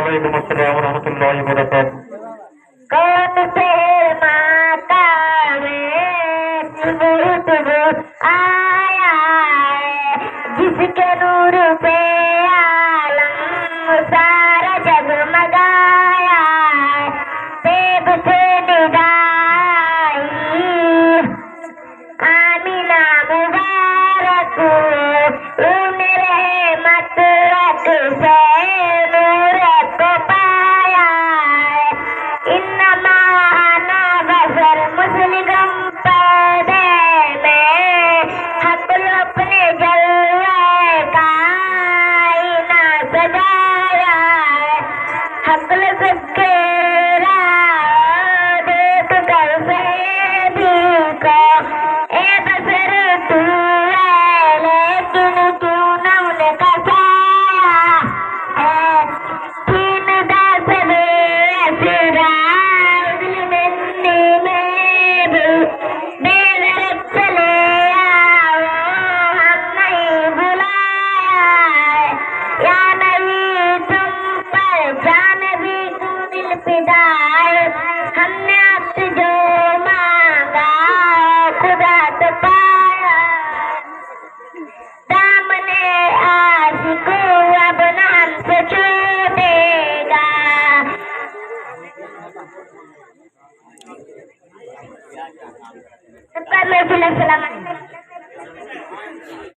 وعلیکم السلام ورحمۃ اللہ وبرکاتہ۔ کون سے ماتا میں صبح آیا ہے جس کے نور پہ عالم سارا جگمگایا ہے، دیب سے ندائی آمینہ مبارک انہیں رحمت رکھ سے نور کو پایا ہے، انما انا بشر مسلم پیدے میں حق اپنے جلوے کا آئینہ سجایا ہے، حق سب کے راہ دیکھ کر سیدھی کو اے بشر تو ہے لیکن کیوں نہ ان کا سایہ ہے، تین دس بے اسرار دل مندی میں بھی بے درد چلے آؤ ہم نہیں بلایا ہے، یا نبی تم پر جان بھی کیوں دل فدا